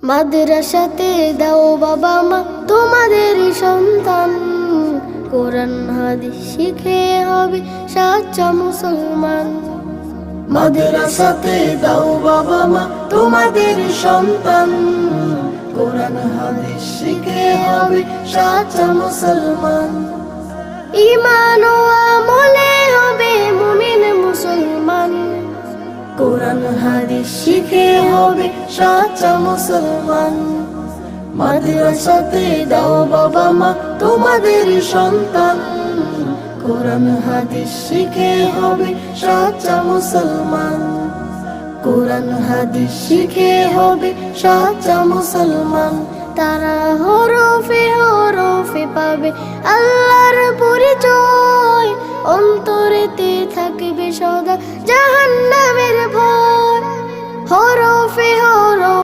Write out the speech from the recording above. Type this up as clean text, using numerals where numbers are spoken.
মাদ্রাসাতে দাও বাবা মা তোমাদের সন্তান, কোরআন হাদিস শিখে হবে সাচ্চা মুসলমান। মাদ্রাসাতে দাও বাবা মা তোমাদের সন্তান, কোরআন হাদিস শিখে হবে সাচ্চা মুসলমান। ঈমান ও আমলে হবে মুমিন মুসলমান, কোরআন হাদিস শিখে হবে সাচ্চা মুসলমান। মাদ্রাসাতে দাও বাবা মা তোমাদের সন্তান, কোরআন হাদিস শিখে হবে সাচ্চা মুসলমান। কোরআন হাদিস শিখে হবে সাচ্চা মুসলমান। তারা হরফে হরফে পাবে আল্লাহর পরিচয়, অন্তরেতে থাকবে সদা জাহান্নামের ভয়। হরফে হরফে